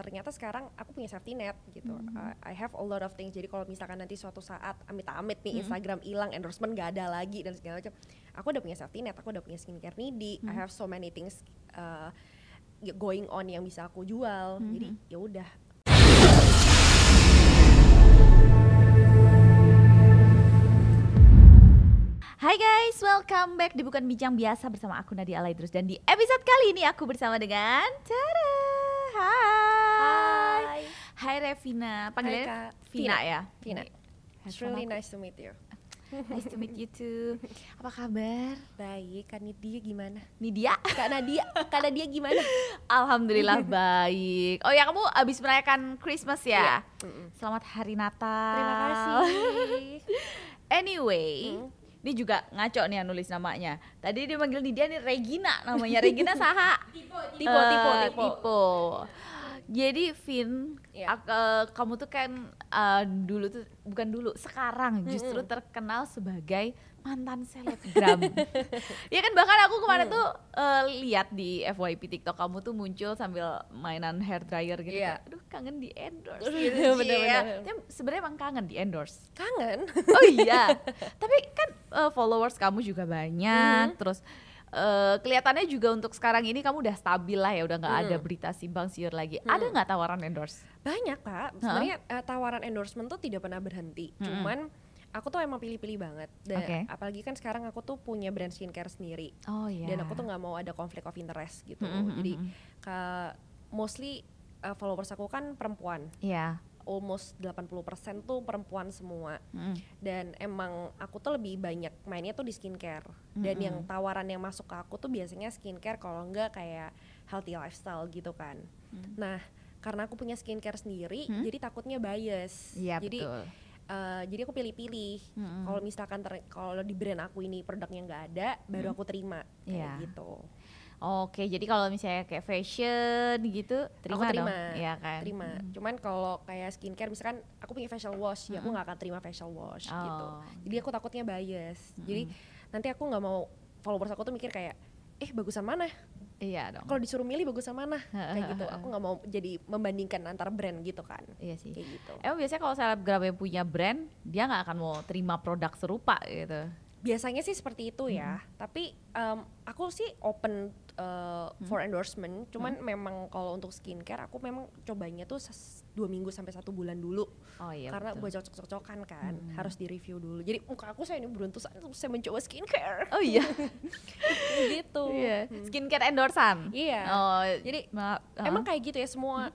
ternyata sekarang aku punya safety net gitu. I have a lot of things. Jadi kalau misalkan nanti suatu saat amit-amit nih Instagram hilang, endorsement gak ada lagi dan segala macam, aku udah punya safety net, aku udah punya skincare Nidi. I have so many things going on yang bisa aku jual. Jadi ya udah. Hai guys, welcome back di Bukan Bincang Biasa bersama aku Nadia Alaidrus. Dan di episode kali ini aku bersama dengan Cara. Hai. Hai Revina, panggilnya Kak. Vina ya? Vina. It's really nice to meet you. Nice to meet you too. Apa kabar? Baik, Kak Nadia gimana? Nidia? Kak Nadia gimana? Alhamdulillah baik. Oh ya, kamu abis merayakan Christmas ya? Selamat Hari Natal. Terima kasih. Anyway, ini juga ngaco nih yang nulis namanya. Tadi dia manggil Nidia nih Regina namanya. Regina saha? Tipo. Jadi Vin, kamu tuh kan sekarang justru terkenal sebagai mantan selebgram. Ya kan, bahkan aku kemarin tuh lihat di FYP TikTok kamu tuh muncul sambil mainan hair dryer gitu. Iya. Aduh, kangen di endorse gitu. Bener-bener. Sebenarnya emang kangen di endorse. Kangen. Oh iya. Tapi kan followers kamu juga banyak, terus kelihatannya juga untuk sekarang ini kamu udah stabil lah ya, udah nggak ada berita simpang siur lagi. Ada nggak tawaran endorse? Banyak Kak, sebenarnya tawaran endorsement tuh tidak pernah berhenti. Cuman aku tuh emang pilih-pilih banget. Dan apalagi kan sekarang aku tuh punya brand skincare sendiri. Oh iya. Dan aku tuh nggak mau ada conflict of interest gitu. Jadi mostly followers aku kan perempuan. Iya. Almost 80% tuh perempuan semua. Dan emang aku tuh lebih banyak mainnya tuh di skincare. Dan yang tawaran yang masuk ke aku tuh biasanya skincare, kalau enggak kayak healthy lifestyle gitu kan. Nah, karena aku punya skincare sendiri, jadi takutnya bias. Iya, Jadi betul. Jadi aku pilih-pilih. Kalau misalkan kalau di brand aku ini produknya nggak ada, baru aku terima kayak gitu. Oke, jadi kalau misalnya kayak fashion gitu, terima dong? Iya kan? Terima. Cuman kalau kayak skincare, misalkan aku punya facial wash, ya aku nggak akan terima facial wash gitu. Jadi aku takutnya bias. Jadi nanti aku nggak mau followers aku tuh mikir kayak, bagusan mana? Iya dong. Kalau disuruh milih bagusan mana? Kayak gitu. Aku nggak mau jadi membandingkan antar brand gitu kan. Iya sih. Kayak gitu. Emang biasanya kalau selebgram yang punya brand, dia nggak akan mau terima produk serupa gitu. Biasanya sih seperti itu ya, tapi aku sih open for endorsement. Cuman memang kalau untuk skincare aku memang cobanya tuh 2 minggu sampai 1 bulan dulu. Oh iya, karena betul. buat cocok-cocokan kan, harus di review dulu. Jadi muka aku saya ini beruntung saya mencoba skincare. Oh iya. Gitu. Iya. Skincare endorsan. Iya. Oh, jadi emang kayak gitu ya semua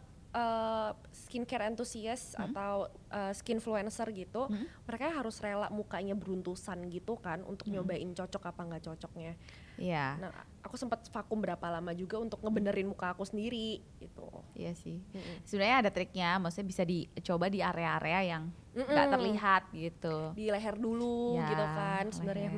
skincare enthusiast atau skinfluencer gitu, mereka harus rela mukanya beruntusan gitu kan untuk nyobain cocok apa nggak cocoknya. Iya. Nah, aku sempat vakum berapa lama juga untuk ngebenerin muka aku sendiri gitu. Iya sih. Sebenarnya ada triknya, maksudnya bisa dicoba di area-area yang nggak terlihat gitu. Di leher dulu Ya, gitu kan sebenarnya.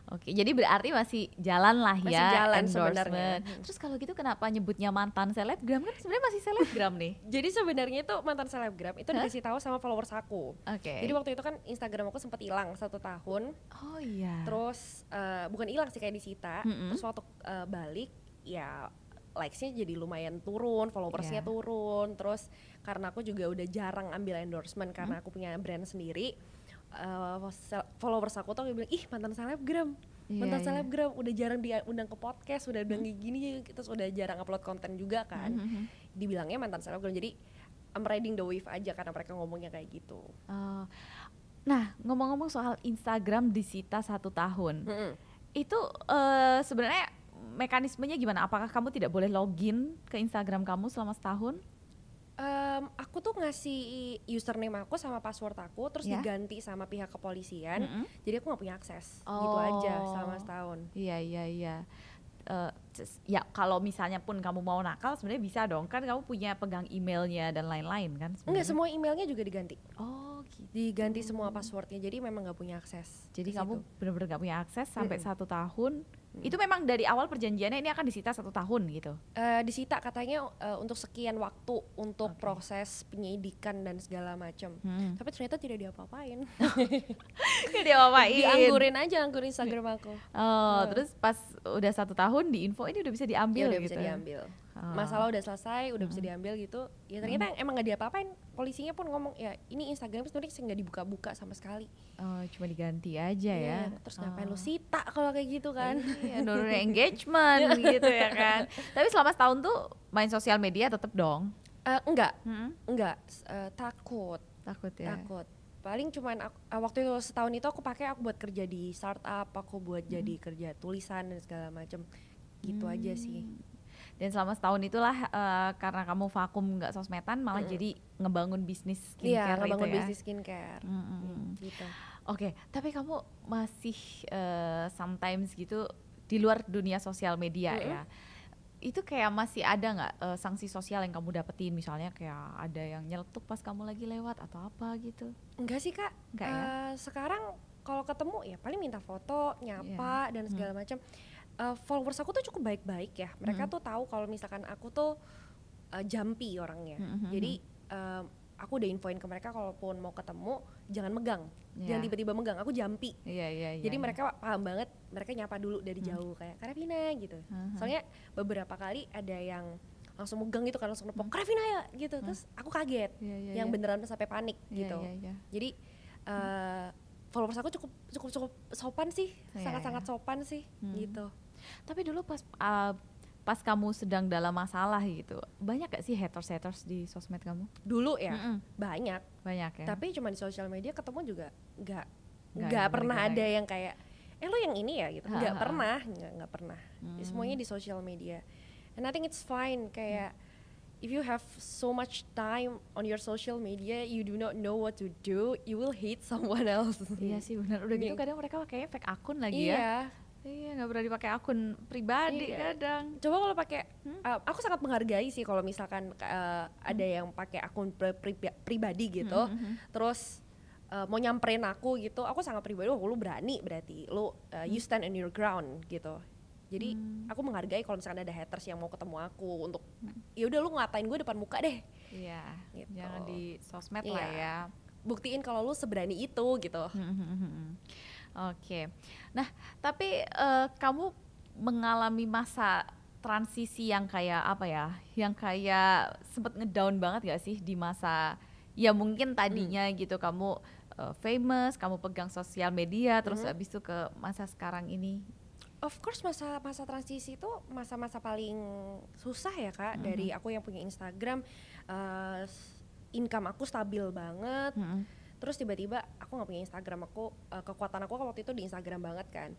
Oke, jadi berarti masih jalan lah Masih ya jalan endorsement. sebenarnya. Terus kalau gitu kenapa nyebutnya mantan selebgram? Kan sebenarnya masih selebgram nih. Jadi sebenarnya itu mantan selebgram itu dikasih tahu sama followers aku. Oke. Jadi waktu itu kan Instagram aku sempat hilang 1 tahun. Oh iya. Terus bukan hilang sih, kayak disita. Terus waktu balik ya likes-nya jadi lumayan turun, followersnya turun. Terus karena aku juga udah jarang ambil endorsement karena aku punya brand sendiri. Followers aku tuh bilang, ih mantan selebgram, selebgram udah jarang diundang ke podcast, udah gini, terus udah jarang upload konten juga kan. Dibilangnya mantan selebgram, jadi I'm riding the wave aja karena mereka ngomongnya kayak gitu. Nah, ngomong-ngomong soal Instagram disita 1 tahun, itu sebenarnya mekanismenya gimana? Apakah kamu tidak boleh login ke Instagram kamu selama setahun? Aku tuh ngasih username aku sama password aku, terus diganti sama pihak kepolisian, jadi aku nggak punya akses, gitu aja selama setahun. Iya. Ya kalau misalnya pun kamu mau nakal sebenarnya bisa dong, kan kamu punya pegang emailnya dan lain-lain kan sebenarnya. Enggak, semua emailnya juga diganti. Oh gitu. Diganti semua passwordnya, jadi memang nggak punya akses. Jadi kamu benar-benar nggak punya akses sampai 1 tahun. Itu memang dari awal perjanjiannya ini akan disita 1 tahun gitu? Disita katanya untuk sekian waktu untuk proses penyidikan dan segala macam. Tapi ternyata tidak diapa-apain. Dianggurin aja, anggurin Instagram aku. Terus pas udah 1 tahun di info ini udah bisa diambil udah gitu? bisa diambil. masalah udah selesai, udah bisa diambil gitu. Ya ternyata emang nggak diapa-apain. Polisinya pun ngomong ya ini Instagram sebenarnya nggak dibuka-buka sama sekali. Oh, cuma diganti aja ya. Terus ngapain lu sita kalau kayak gitu kan? Iya, nurunin engagement gitu ya kan. Tapi selama setahun tuh main sosial media tetap dong. Enggak, takut Ya. Paling cuman waktu itu setahun itu aku pakai buat kerja di startup, aku buat jadi kerja tulisan dan segala macam gitu aja sih. Dan selama setahun itulah karena kamu vakum nggak sosmedan malah jadi ngebangun bisnis skincare. Iya, ngebangun bisnis skincare gitu. Oke, tapi kamu masih sometimes gitu di luar dunia sosial media ya, itu kayak masih ada nggak sanksi sosial yang kamu dapetin, misalnya kayak ada yang nyeletuk pas kamu lagi lewat atau apa gitu? Enggak sih Kak, enggak ya? Sekarang kalau ketemu ya paling minta foto, nyapa dan segala macam. Followers aku tuh cukup baik-baik ya, mereka tuh tahu kalau misalkan aku tuh jumpy orangnya, jadi aku udah infoin ke mereka kalaupun mau ketemu jangan megang, jangan tiba-tiba megang, aku jumpy. Jadi mereka paham banget, mereka nyapa dulu dari jauh kayak Karevina gitu. Soalnya beberapa kali ada yang langsung megang gitu kan, langsung nepok Karevina ya gitu, terus aku kaget, yang beneran sampai panik gitu. Jadi followers aku cukup sopan sih, sangat-sangat sopan sih gitu. Tapi dulu pas kamu sedang dalam masalah gitu, banyak gak sih haters di sosmed kamu? Dulu ya, banyak ya. Tapi cuma di sosial media ketemu juga nggak pernah ada yang kayak lo yang ini ya gitu, nggak pernah. Semuanya di sosial media, and I think it's fine. Kayak if you have so much time on your social media, you do not know what to do, you will hate someone else. Iya sih benar. Udah gitu kadang mereka pakainya fake akun lagi ya. Iya, nggak berani dipakai akun pribadi kadang. Coba kalau pakai, aku sangat menghargai sih kalau misalkan ada yang pakai akun pribadi gitu, terus mau nyamperin aku gitu, aku sangat pribadi, lu berani berarti, lu you stand on your ground gitu. Jadi aku menghargai kalau misalkan ada haters yang mau ketemu aku untuk, ya udah lu ngatain gue depan muka deh. Iya, gitu. Jangan di sosmed lah ya. Buktiin kalau lu seberani itu gitu. Oke. Nah, tapi kamu mengalami masa transisi yang kayak apa ya? Yang kayak sempet ngedown banget gak sih di masa ya mungkin tadinya gitu kamu famous, kamu pegang sosial media, terus abis itu ke masa sekarang ini? Of course masa transisi itu masa-masa paling susah ya Kak. Dari aku yang punya Instagram, income aku stabil banget. Terus tiba-tiba aku nggak punya Instagram, kekuatan aku waktu itu di Instagram banget kan.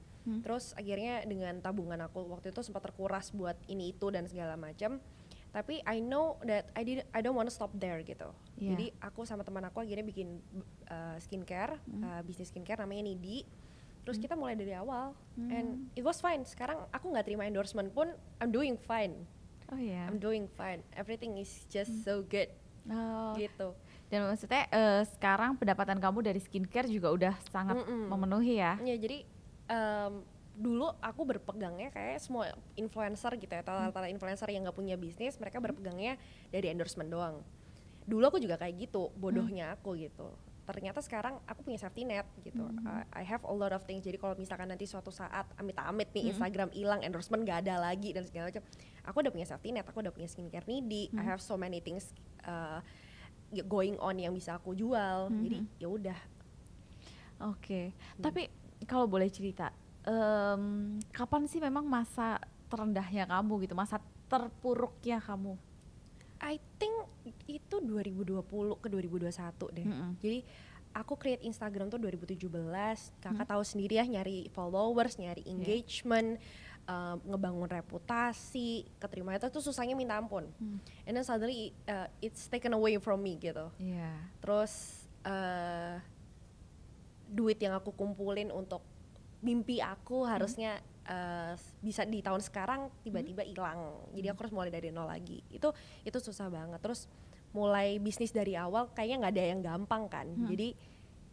Terus akhirnya dengan tabungan aku waktu itu sempat terkuras buat ini itu dan segala macam. Tapi I know that I don't want to stop there gitu. Jadi aku sama teman aku akhirnya bikin skincare, bisnis skincare namanya Nidi. Terus kita mulai dari awal, and it was fine. Sekarang aku nggak terima endorsement pun, I'm doing fine. I'm doing fine. Everything is just so good. Gitu. Dan maksudnya sekarang pendapatan kamu dari skincare juga udah sangat memenuhi ya? Iya, jadi dulu aku berpegangnya kayak semua influencer gitu ya, rata-rata influencer yang nggak punya bisnis, mereka berpegangnya dari endorsement doang. Dulu aku juga kayak gitu, bodohnya aku gitu. Ternyata sekarang aku punya safety net gitu. I have a lot of things. Jadi kalau misalkan nanti suatu saat amit-amit nih Instagram hilang, endorsement gak ada lagi dan segala macam, aku udah punya safety net, aku udah punya skincare Nidi. I have so many things going on yang bisa aku jual. Jadi ya udah. Oke. Tapi kalau boleh cerita, kapan sih memang masa terendahnya kamu gitu, masa terpuruknya kamu? I think itu 2020 ke 2021 deh. Jadi aku create Instagram tuh 2017. Kakak tahu sendiri ya, nyari followers, nyari engagement, ngebangun reputasi, keterima itu tuh susahnya minta ampun. And then suddenly it's taken away from me gitu. Terus duit yang aku kumpulin untuk mimpi aku harusnya bisa di tahun sekarang tiba-tiba hilang. Jadi aku harus mulai dari nol lagi. Itu susah banget. Terus mulai bisnis dari awal kayaknya nggak ada yang gampang kan. Jadi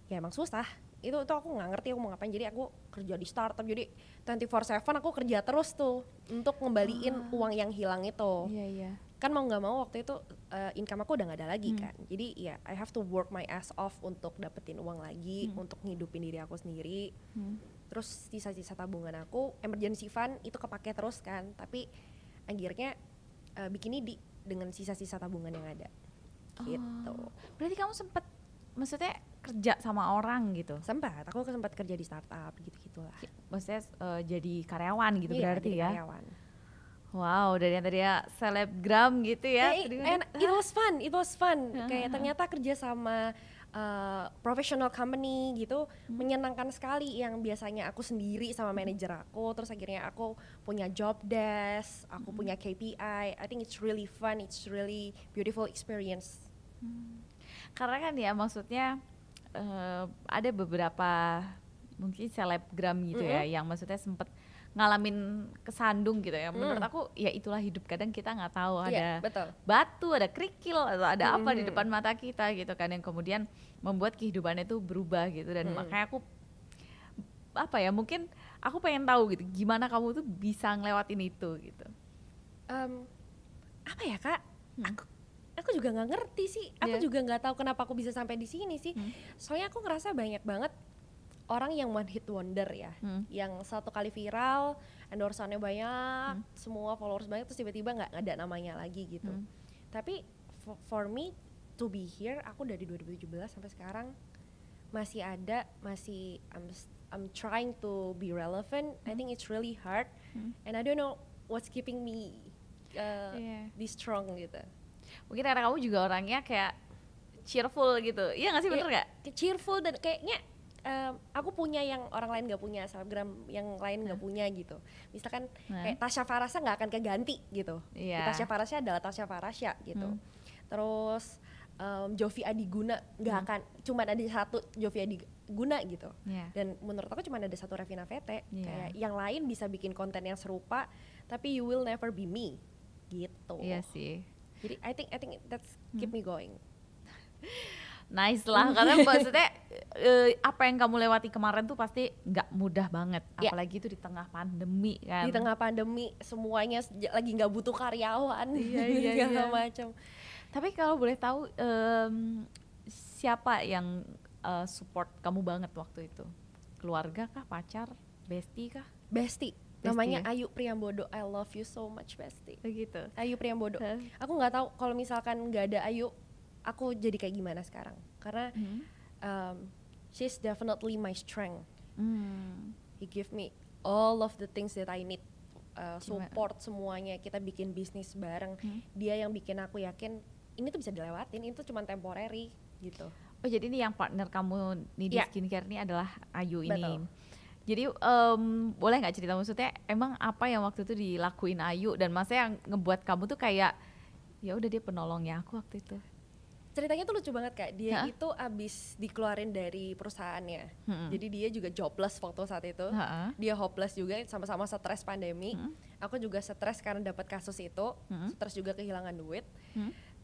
ya emang susah. Itu aku nggak ngerti aku mau ngapain. Jadi aku kerja di startup. Jadi 24/7 aku kerja terus tuh untuk ngembaliin uang yang hilang itu. Kan mau nggak mau waktu itu income aku udah nggak ada lagi kan. Jadi ya I have to work my ass off untuk dapetin uang lagi, untuk ngidupin diri aku sendiri. Terus sisa-sisa tabungan aku, emergency fund itu kepake terus kan. Tapi akhirnya bikin ini dengan sisa-sisa tabungan yang ada. Gitu. Berarti kamu sempet maksudnya kerja sama orang gitu? Aku sempat kerja di startup gitu-gitulah. Maksudnya jadi karyawan gitu berarti jadi ya? Karyawan. Wow, dari yang tadi ya selebgram gitu ya. And it was fun. Kayak ternyata kerja sama professional company gitu menyenangkan sekali, yang biasanya aku sendiri sama manajer aku, terus akhirnya aku punya job desk, aku punya KPI. I think it's really fun, it's really beautiful experience. Karena kan ya maksudnya ada beberapa mungkin selebgram gitu ya yang maksudnya sempet ngalamin kesandung gitu ya. Menurut aku ya itulah hidup, kadang kita nggak tahu ada batu, ada kerikil atau ada apa di depan mata kita gitu kan, yang kemudian membuat kehidupannya itu berubah gitu. Dan makanya aku apa ya, mungkin aku pengen tahu gitu gimana kamu tuh bisa ngelewatin itu gitu. Apa ya Kak, aku juga nggak ngerti sih. Aku juga nggak tahu kenapa aku bisa sampai di sini sih. Soalnya aku ngerasa banyak banget orang yang one hit wonder ya, yang satu kali viral, endorsannya banyak, semua followers banyak, terus tiba-tiba nggak ada namanya lagi gitu. Tapi for me to be here, aku dari 2017 sampai sekarang masih ada, I'm trying to be relevant. I think it's really hard, and I don't know what's keeping me this strong gitu. Mungkin karena kamu juga orangnya kayak cheerful gitu, iya nggak sih, bener nggak? Cheerful, dan kayaknya aku punya yang orang lain nggak punya, selebgram yang lain nggak punya gitu. Misalkan kayak Tasya Farasya nggak akan keganti gitu. Tasya Farasya adalah Tasya Farasya gitu. Terus Jovi Adiguna nggak akan, cuma ada satu Jovi Adiguna gitu. Dan menurut aku cuma ada satu Revina Vete. Kayak yang lain bisa bikin konten yang serupa, tapi you will never be me gitu. Iya sih. Jadi I think that's keep me going. Nice lah, karena maksudnya apa yang kamu lewati kemarin tuh pasti nggak mudah banget, apalagi itu di tengah pandemi kan. Di tengah pandemi semuanya lagi nggak butuh karyawan, segala macam. Tapi kalau boleh tahu siapa yang support kamu banget waktu itu? Keluarga kah, pacar, bestie kah? Bestie. Namanya Ayu Priambodo. I love you so much bestie. Begitu. Ayu Priambodo. Aku nggak tahu kalau misalkan nggak ada Ayu, aku jadi kayak gimana sekarang, karena she's definitely my strength. He give me all of the things that I need, support semuanya. Kita bikin bisnis bareng, dia yang bikin aku yakin ini tuh bisa dilewatin, itu cuma temporary gitu. Oh jadi ini yang partner kamu nih di skincare ini adalah Ayu ini. Betul. Jadi boleh nggak cerita, maksudnya emang apa yang waktu itu dilakuin Ayu, dan maksudnya yang ngebuat kamu tuh kayak ya udah dia penolongnya aku waktu itu? Ceritanya tuh lucu banget Kak, dia itu abis dikeluarin dari perusahaannya, jadi dia juga jobless waktu saat itu, dia hopeless juga, sama-sama stres pandemi, aku juga stres karena dapat kasus itu, stres juga kehilangan duit,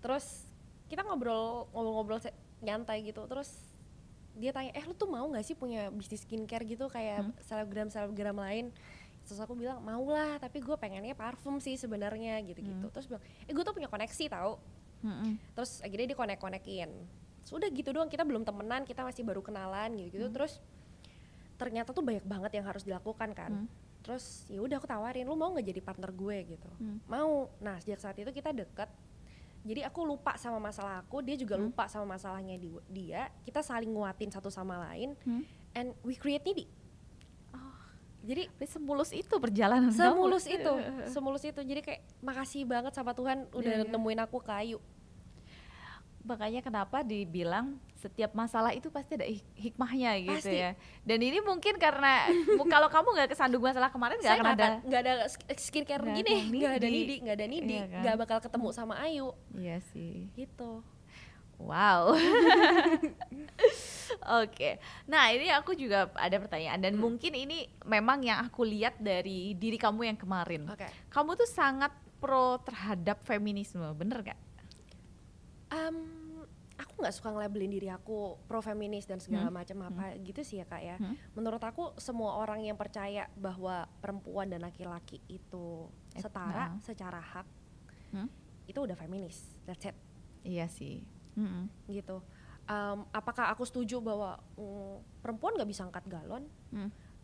terus kita ngobrol-ngobrol nyantai gitu, terus dia tanya, lu tuh mau nggak sih punya bisnis skincare gitu kayak selebgram lain? Terus aku bilang mau lah, tapi gue pengennya parfum sih sebenarnya gitu-gitu. Terus bilang, gue tuh punya koneksi tahu. Terus akhirnya dia konek-konekin. Sudah gitu doang, kita belum temenan, kita masih baru kenalan gitu. Terus ternyata tuh banyak banget yang harus dilakukan kan. Terus ya udah aku tawarin, lu mau nggak jadi partner gue gitu? Mau. Nah sejak saat itu kita deket. Jadi aku lupa sama masalah aku, dia juga lupa sama masalahnya dia. Kita saling nguatin satu sama lain, and we create Nidi. Jadi semulus itu perjalanan semulus itu. Jadi kayak makasih banget sama Tuhan udah nemuin aku ke Ayu. Makanya kenapa dibilang setiap masalah itu pasti ada hikmahnya gitu pasti. Ya. Dan ini mungkin karena kalau kamu nggak kesandung masalah kemarin nggak ada skincare gini, nggak ada Nidi, nggak bakal ketemu sama Ayu. Iya sih. Gitu. Wow. Oke. Nah ini aku juga ada pertanyaan, dan mungkin ini memang yang aku lihat dari diri kamu yang kemarin. Kamu tuh sangat pro terhadap feminisme, bener gak? Aku nggak suka ngelabelin diri aku pro feminis dan segala macam apa gitu sih ya Kak ya. Menurut aku semua orang yang percaya bahwa perempuan dan laki-laki itu setara secara hak, itu udah feminis. That's it. Iya sih. Gitu. Apakah aku setuju bahwa perempuan nggak bisa angkat galon,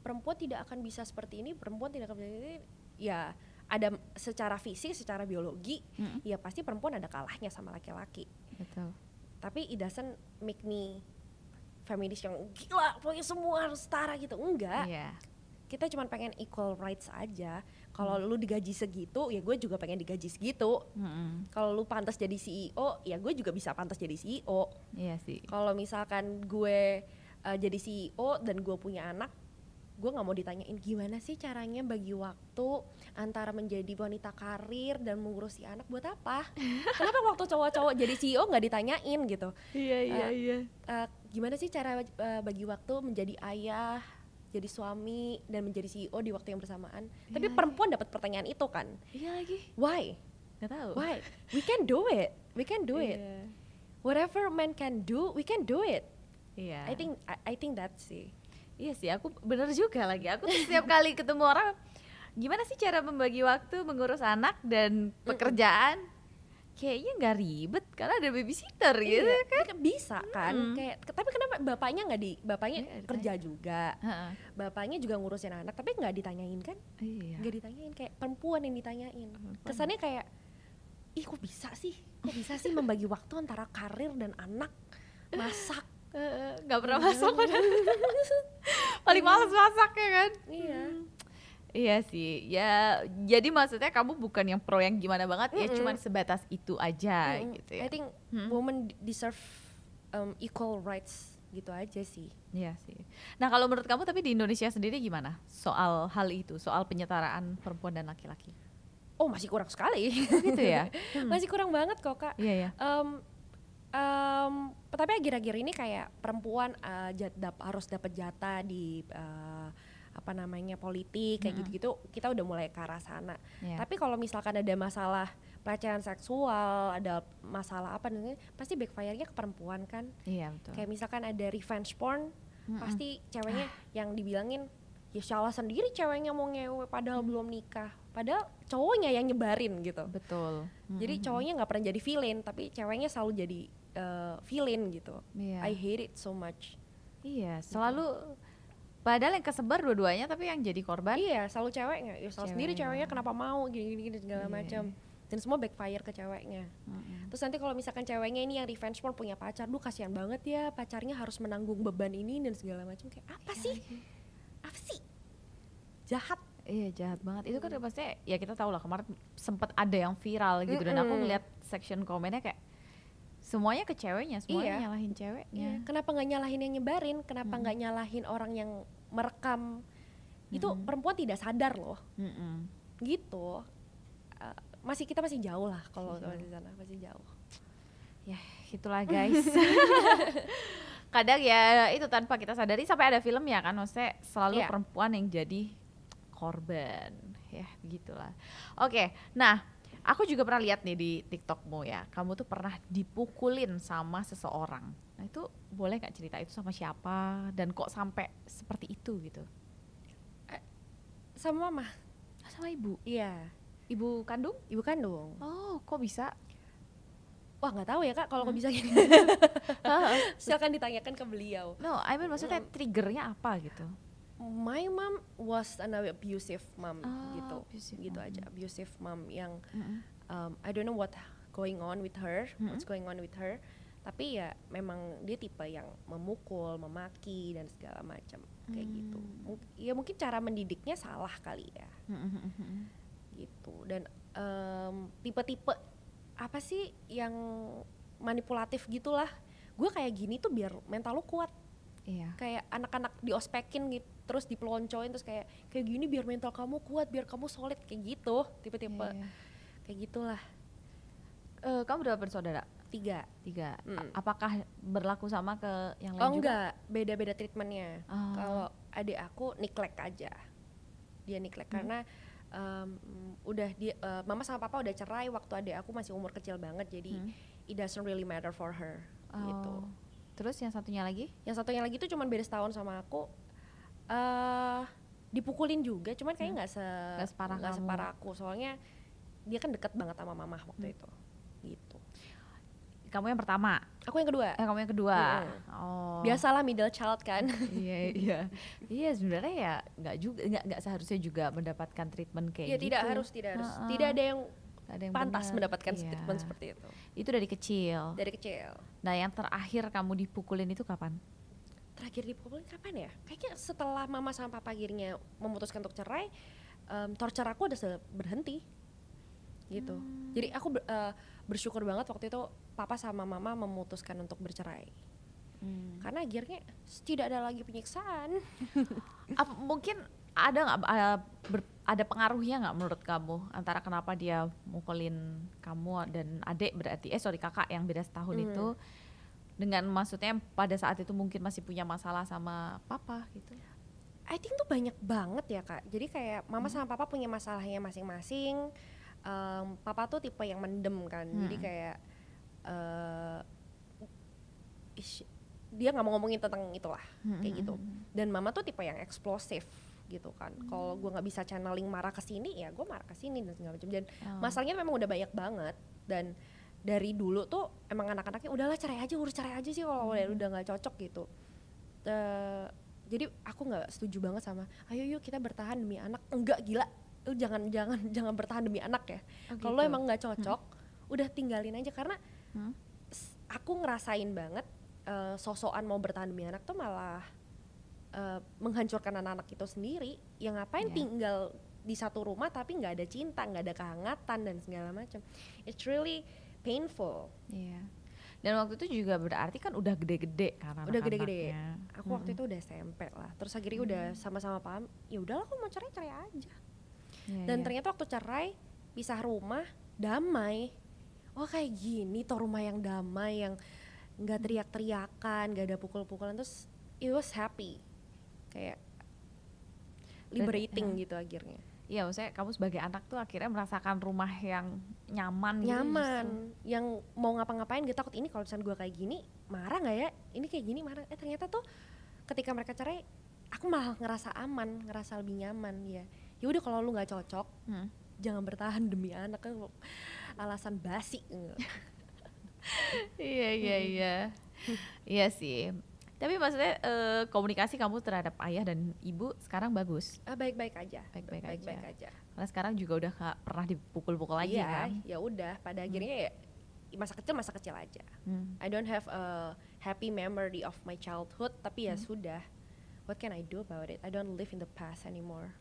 perempuan tidak akan bisa seperti ini, perempuan tidak akan bisa ini? Ya ada secara fisik, secara biologi, ya pasti perempuan ada kalahnya sama laki-laki. Betul. Tapi it doesn't make me feminis yang gila, pokoknya semua harus setara gitu. Enggak. Iya. Kita cuma pengen equal rights aja. Kalau lu digaji segitu, ya gue juga pengen digaji segitu. Kalau lu pantas jadi CEO, ya gue juga bisa pantas jadi CEO. Iya sih. Kalau misalkan gue jadi CEO dan gue punya anak, gue nggak mau ditanyain gimana sih caranya bagi waktu antara menjadi wanita karir dan mengurusi anak buat apa? Kenapa waktu cowok-cowok jadi CEO nggak ditanyain gitu? Iya. Gimana sih cara bagi waktu menjadi ayah, jadi suami dan menjadi CEO di waktu yang bersamaan? Tapi perempuan dapat pertanyaan itu kan? Iya lagi. Why? Gak tahu. Why? We can do it. Whatever men can do, we can do it. Iya. I think that's sih. Iya sih, aku bener juga lagi. Aku tuh setiap kali ketemu orang, gimana sih cara membagi waktu mengurus anak dan pekerjaan? Kayaknya nggak ribet karena ada babysitter gitu kan. Bisa kan? Kayak tapi kenapa bapaknya kerja juga. Bapaknya juga ngurusin anak, tapi nggak ditanyain kan? Nggak ditanyain, kayak perempuan yang ditanyain. Kesannya kayak, ih kok bisa sih membagi waktu antara karir dan anak, masak. Gak pernah masak padahal. Paling males masak ya kan. Iya sih ya, jadi maksudnya kamu bukan yang pro yang gimana banget ya, cuman sebatas itu aja gitu ya. I think women deserve equal rights gitu aja sih. Iya sih. Nah kalau menurut kamu tapi di Indonesia sendiri gimana soal hal itu, soal penyetaraan perempuan dan laki-laki? Oh masih kurang sekali. Gitu ya. Masih kurang banget kok Kak. Iya. Tapi akhir-akhir ini kayak perempuan harus dapat jatah di politik kayak gitu-gitu, kita udah mulai ke arah sana. Tapi kalau misalkan ada masalah pelecehan seksual, ada masalah apa namanya, pasti backfire-nya ke perempuan kan. Iya betul. Kayak misalkan ada revenge porn, pasti ceweknya yang dibilangin ya salah sendiri ceweknya mau ngewe padahal belum nikah, padahal cowoknya yang nyebarin gitu. Betul. Jadi cowoknya nggak pernah jadi villain, tapi ceweknya selalu jadi villain gitu. I hate it so much. Iya, selalu padahal yang kesebar dua-duanya tapi yang jadi korban. Iya, selalu ceweknya. Ya salah sendiri ceweknya kenapa mau gini segala macam. Dan semua backfire ke ceweknya. Terus nanti kalau misalkan ceweknya ini yang revenge porn punya pacar, kasihan banget ya, pacarnya harus menanggung beban ini dan segala macam. Kayak apa sih? Jahat. Iya jahat banget. Itu kan pasti ya kita tahu lah, kemarin sempat ada yang viral gitu dan aku ngeliat section komennya kayak semuanya ke ceweknya, semuanya nyalahin ceweknya. Kenapa nggak nyalahin yang nyebarin? Kenapa nggak nyalahin orang yang merekam? Itu perempuan tidak sadar loh. Gitu. Kita masih jauh lah kalau di sana, masih jauh. Ya itulah guys. Kadang ya itu tanpa kita sadari sampai ada film ya kan, maksudnya selalu perempuan yang jadi korban. Ya begitulah. Oke, nah aku juga pernah lihat nih di TikTokmu ya, kamu tuh pernah dipukulin sama seseorang. Nah itu boleh gak cerita itu sama siapa dan kok sampai seperti itu gitu? Sama mama. Sama ibu? Iya. Ibu kandung? Ibu kandung. Oh kok bisa? Wah nggak tahu ya Kak kalau kok bisa gini. Silakan ditanyakan ke beliau. No, I mean maksudnya triggernya apa gitu? My mom was an abusive mom gitu aja, abusive mom yang I don't know what's going on with her, tapi ya memang dia tipe yang memukul, memaki dan segala macam kayak gitu. Ya mungkin cara mendidiknya salah kali ya, gitu. Dan tipe-tipe apa sih yang manipulatif gitulah. Gue kayak gini tuh biar mental lu kuat. Iya. Kayak anak-anak diospekin gitu, terus dipeloncoin terus kayak gini biar mental kamu kuat, biar kamu solid kayak gitu, tipe-tipe kayak gitulah. Kamu berapa bersaudara? 3. Apakah berlaku sama ke yang lain juga? Enggak, beda-beda treatmentnya. Kalau adik aku neglect aja, dia neglect karena udah dia mama sama papa udah cerai waktu adik aku masih umur kecil banget, jadi it doesn't really matter for her gitu. Terus yang satunya lagi? Yang satunya lagi tuh cuman beda setahun sama aku, dipukulin juga, cuman kayaknya nggak separah aku, soalnya dia kan deket banget sama mama waktu itu. Gitu. Kamu yang pertama? Aku yang kedua. Kamu yang kedua. Oh. Biasalah middle child kan. Iya. Iya sebenarnya ya nggak seharusnya juga mendapatkan treatment kayak gitu. Tidak harus. Tidak ada yang pantas mendapatkan treatment seperti itu. Itu dari kecil. Nah yang terakhir kamu dipukulin itu kapan? Terakhir dipukulin kapan ya? Kayaknya setelah mama sama papa akhirnya memutuskan untuk cerai, torture aku udah berhenti gitu. Jadi aku bersyukur banget waktu itu papa sama mama memutuskan untuk bercerai. Karena akhirnya tidak ada lagi penyiksaan. Mungkin ada nggak ada pengaruhnya nggak menurut kamu antara kenapa dia mukulin kamu dan adik berarti kakak yang beda setahun itu, dengan maksudnya pada saat itu mungkin masih punya masalah sama papa gitu? I think tuh banyak banget ya Kak. Jadi kayak mama sama papa punya masalahnya masing-masing. Papa tuh tipe yang mendem kan. Jadi kayak dia nggak mau ngomongin tentang itulah kayak gitu. Dan mama tuh tipe yang eksplosif gitu kan. Kalau gue nggak bisa channeling marah ke sini, ya gue marah ke sini dan segala macam. Dan masalahnya memang udah banyak banget. Dan dari dulu tuh emang anak-anaknya udahlah cerai aja sih kalau udah nggak cocok gitu. Jadi aku nggak setuju banget sama ayo yuk kita bertahan demi anak. Enggak, gila, lu jangan bertahan demi anak ya. Kalau gitu. Emang nggak cocok, udah tinggalin aja. Karena aku ngerasain banget sosokan mau bertahan demi anak tuh malah menghancurkan anak-anak itu sendiri. Yang ngapain tinggal di satu rumah tapi nggak ada cinta, nggak ada kehangatan dan segala macam. It's really painful. Iya. Dan waktu itu juga berarti kan udah gede-gede karena udah gede-gede. Aku waktu itu udah SMP lah. Terus akhirnya udah sama-sama paham, ya udahlah aku mau cerai aja. Dan ternyata waktu cerai, pisah rumah, damai. Oh kayak gini toh rumah yang damai, yang nggak teriak-teriakan, nggak ada pukul-pukulan. Terus it was happy, kayak liberating gitu akhirnya. Iya, maksudnya kamu sebagai anak tuh akhirnya merasakan rumah yang nyaman gitu. Yang mau ngapa-ngapain gak takut. Ini kalau misalnya gue kayak gini marah nggak ya? Ini kayak gini marah. Ternyata tuh ketika mereka cerai, aku malah ngerasa aman, ngerasa lebih nyaman ya. Ya udah kalau lu nggak cocok, jangan bertahan demi anak, kan alasan basi. Iya. Iya sih. Tapi maksudnya komunikasi kamu terhadap ayah dan ibu sekarang bagus? Baik-baik aja. Karena sekarang juga udah gak pernah dipukul-pukul lagi kan? Ya udah, pada akhirnya ya masa kecil aja. I don't have a happy memory of my childhood, tapi ya sudah. What can I do about it? I don't live in the past anymore.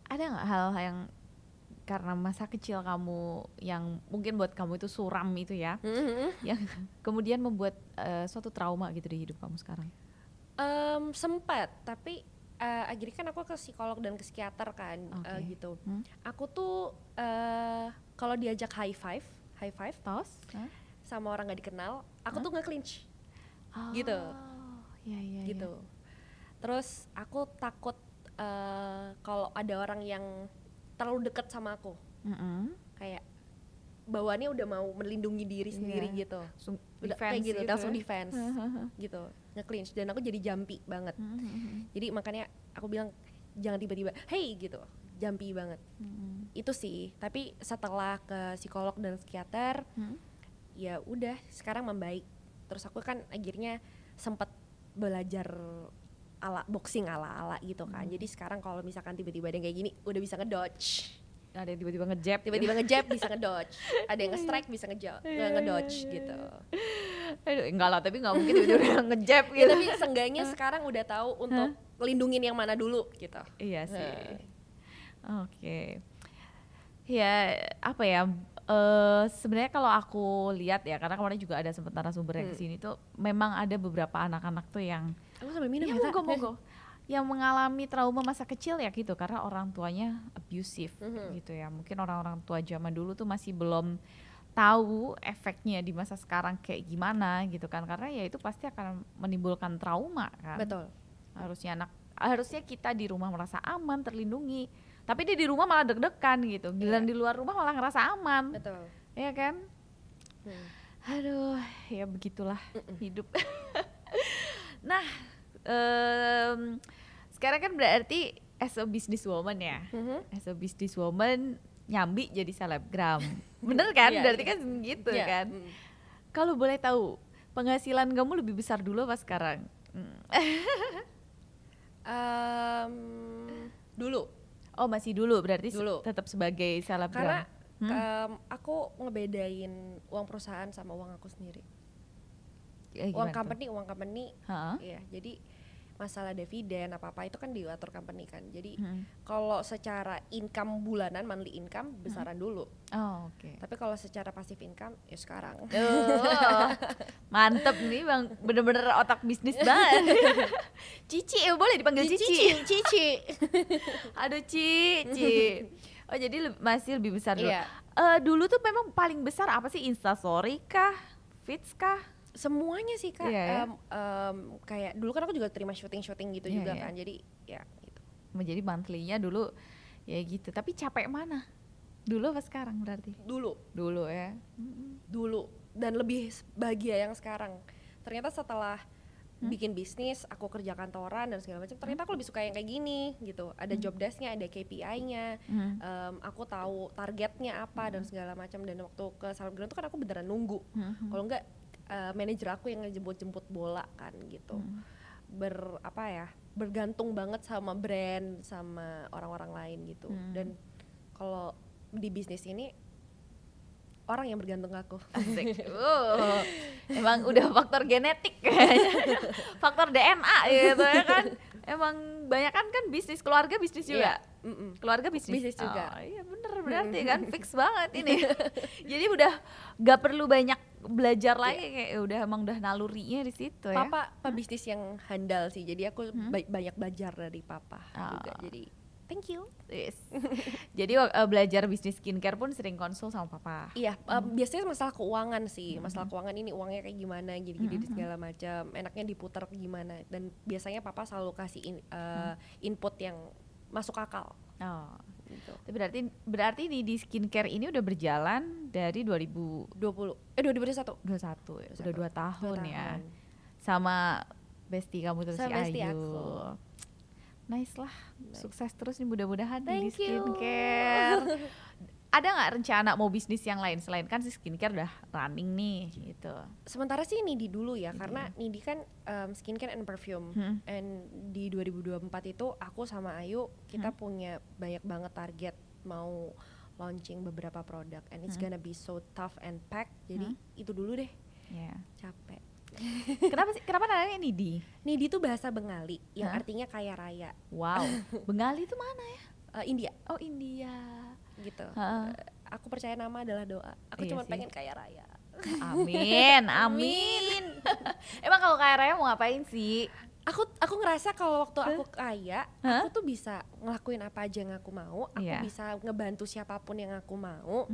Ada nggak hal yang karena masa kecil kamu yang mungkin buat kamu itu suram itu ya, yang kemudian membuat suatu trauma gitu di hidup kamu sekarang? Sempat, tapi akhirnya kan aku ke psikolog dan ke psikiater kan, gitu. Aku tuh kalau diajak high five tos sama orang nggak dikenal, aku tuh nge-clinch, gitu. Gitu. Terus aku takut kalau ada orang yang terlalu dekat sama aku, kayak bawaannya udah mau melindungi diri sendiri gitu, udah kayak gitu, langsung defense gitu, nge-clinch, dan aku jadi jumpy banget. Jadi makanya aku bilang jangan tiba-tiba hey gitu, jumpy banget. Itu sih, tapi setelah ke psikolog dan psikiater, ya udah sekarang membaik. Terus aku kan akhirnya sempat belajar boxing ala gitu kan. Jadi sekarang kalau misalkan tiba-tiba ada yang kayak gini udah bisa ngedodge. Ada yang tiba-tiba ngejab bisa ngedodge. Ada yang nge-strike bisa ngedodge gitu. Aduh, enggak lah, tapi enggak mungkin tiba-tiba ngejab gitu. Ya, tapi seenggaknya sekarang udah tahu untuk melindungin yang mana dulu gitu. Iya sih. Oke. Ya, apa ya? Sebenarnya kalau aku lihat ya, karena kemarin juga ada sempat narasumber yang kesini tuh, memang ada beberapa anak-anak tuh yang aku sambil minum ya, moga yang mengalami trauma masa kecil ya gitu, karena orang tuanya abusive gitu ya. Mungkin orang-orang tua zaman dulu tuh masih belum tahu efeknya di masa sekarang kayak gimana gitu kan, karena ya itu pasti akan menimbulkan trauma kan. Betul. Harusnya kita di rumah merasa aman, terlindungi, tapi dia di rumah malah deg-degan gitu. Giliran di luar rumah malah ngerasa aman. Betul. Iya kan? Aduh, ya begitulah hidup. Nah, sekarang kan berarti as a businesswoman ya, as a businesswoman nyambi jadi selebgram, bener kan? Berarti kan gitu kan. Kalau boleh tahu, penghasilan kamu lebih besar dulu apa sekarang? Dulu. Oh masih dulu, berarti dulu. Tetap sebagai selebgram. Karena aku ngebedain uang perusahaan sama uang aku sendiri. Uang company, iya. Jadi masalah dividen apa-apa itu kan diatur company kan. Jadi kalau secara income bulanan, monthly income besaran dulu. Oh, oke. Tapi kalau secara passive income ya sekarang. Mantep nih Bang, bener-bener otak bisnis banget. Cici, boleh dipanggil Cici. Cici. Aduh Cici. Oh jadi masih lebih besar dulu. Iya. Dulu tuh memang paling besar apa sih? Instastory kah? Feeds kah? Semuanya sih Kak. Yeah. Kayak dulu kan aku juga terima syuting gitu juga kan. Jadi ya gitu. Menjadi monthly-nya dulu ya gitu. Tapi capek mana? Dulu apa sekarang berarti? Dulu ya. Dulu, dan lebih bahagia yang sekarang. Ternyata setelah bikin bisnis, aku kerja kantoran dan segala macam, ternyata aku lebih suka yang kayak gini gitu. Ada job desk-nya, ada KPI-nya, aku tahu targetnya apa dan segala macam. Dan waktu ke selebgram itu kan aku beneran nunggu. Kalau enggak manajer aku yang ngejemput bola kan gitu. Bergantung banget sama brand, sama orang-orang lain gitu. Dan kalau di bisnis ini orang yang bergantung ke aku. Asik. Emang udah faktor genetik kayaknya. Faktor DNA gitu ya kan. Emang banyak kan bisnis, keluarga bisnis juga. Keluarga bisnis juga. Oh, iya bener berarti kan fix banget ini. Jadi udah gak perlu banyak belajar lagi, kayak udah nalurinya di situ ya. Papa bisnis yang handal sih. Jadi aku banyak belajar dari papa juga. Jadi thank you. Yes. Jadi belajar bisnis skincare pun sering konsul sama papa. Iya, biasanya masalah keuangan sih. Masalah keuangan ini uangnya kayak gimana, gini-gini segala macam. Enaknya diputar gimana. Dan biasanya papa selalu kasih input yang masuk akal. Oh. Gitu. Berarti di skincare ini udah berjalan dari 2021. Ya. Udah 2 tahun ya. Sama bestie kamu terus si Ayu. Nice lah, sukses terus nih mudah-mudahan di skincare. Ada nggak rencana mau bisnis yang lain selain kan si skincare udah running nih gitu? Sementara sih Nidi dulu ya, karena Nidi kan skincare and perfume. And di 2024 itu aku sama Ayu kita punya banyak banget target mau launching beberapa produk, and it's gonna be so tough and packed. Jadi itu dulu deh. Capek. Kenapa namanya Nidi? Nidi itu bahasa Bengali yang artinya kaya raya. Wow. Bengali itu mana ya? India. Oh India. Gitu. Aku percaya nama adalah doa. Aku cuma pengen kaya raya. Amin. Emang kalau kaya raya mau ngapain sih? Aku ngerasa kalau waktu aku kaya, aku tuh bisa ngelakuin apa aja yang aku mau. Aku bisa ngebantu siapapun yang aku mau.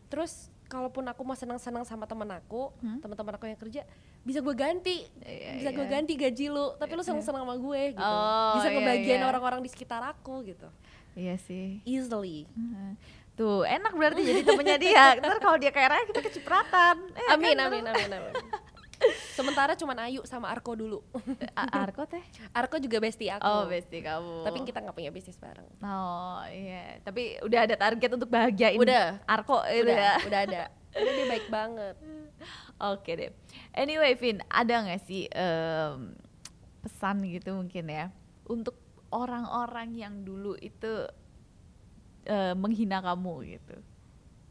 Terus kalaupun aku mau senang-senang sama teman aku yang kerja, bisa gue ganti, gue ganti gaji lu, tapi lu senang-senang sama gue gitu. Bisa ngebagian orang-orang di sekitar aku gitu. Iya sih. Easily. Tuh enak berarti jadi temennya dia. Ntar kalau dia kaya raya kita kecipratan. Amin. Sementara cuman Ayu sama Arko dulu. Arko teh? Arko juga bestie aku. Oh bestie kamu. Tapi kita gak punya bisnis bareng. Oh iya. Tapi udah ada target untuk bahagiain Arko itu ya? Udah ada. Dia baik banget. Oke deh. Anyway Vin, ada gak sih pesan gitu mungkin ya untuk orang-orang yang dulu itu menghina kamu gitu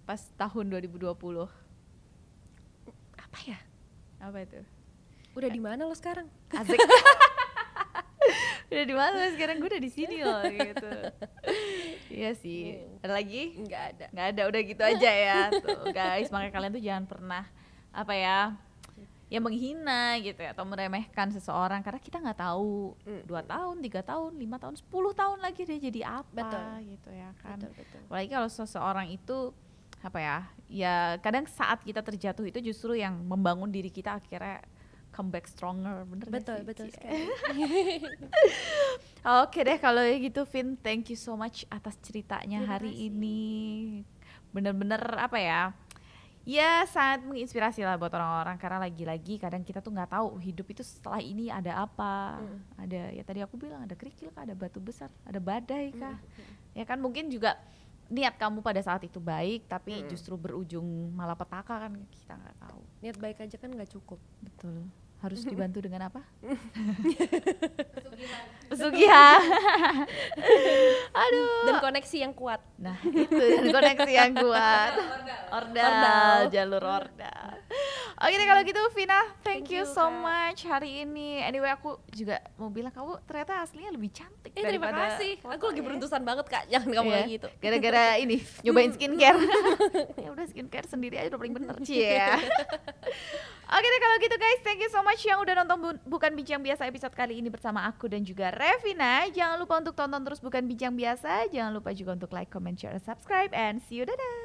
pas tahun 2020? Apa itu? Udah di mana lo sekarang? Asik. Udah di mana sekarang? Gue udah di sini loh gitu. Iya sih. Ada lagi? Nggak ada, udah gitu aja ya. Tuh guys, makanya kalian tuh jangan pernah ya menghina gitu ya, atau meremehkan seseorang karena kita nggak tahu 2 tahun, 3 tahun, 5 tahun, 10 tahun lagi dia jadi apa. Gitu ya kan. Betul. Apalagi kalau seseorang itu ya kadang saat kita terjatuh itu justru yang membangun diri kita akhirnya come back stronger. Betul sekali. Oke deh kalau gitu Vin, thank you so much atas ceritanya hari ini. Bener-bener ya sangat menginspirasi lah buat orang-orang, karena lagi-lagi kadang kita tuh nggak tahu hidup itu setelah ini ada apa. Ada ya tadi aku bilang ada kerikil kah, ada batu besar, ada badai kah. Ya kan mungkin juga niat kamu pada saat itu baik tapi justru berujung malapetaka kan kita nggak tahu. Niat baik aja kan nggak cukup. Betul. Harus dibantu dengan apa? Pesugihan. Aduh. Dan koneksi yang kuat. Nah itu, dan koneksi yang kuat. Ordal. Jalur ordal. Oke deh kalau gitu Vina, thank you so much hari ini. Anyway aku juga mau bilang kamu ternyata aslinya lebih cantik daripada terima kasih. Aku lagi beruntusan banget Kak, jangan kamu lagi gitu. Gara-gara ini nyobain skincare. Ya udah skincare sendiri aja udah paling bener ya. Oke deh kalau gitu guys, thank you so much yang udah nonton Bukan Bincang Biasa episode kali ini bersama aku dan juga Revina. Jangan lupa untuk tonton terus Bukan Bincang Biasa. Jangan lupa juga untuk like, comment, share, subscribe, and see you, dadah.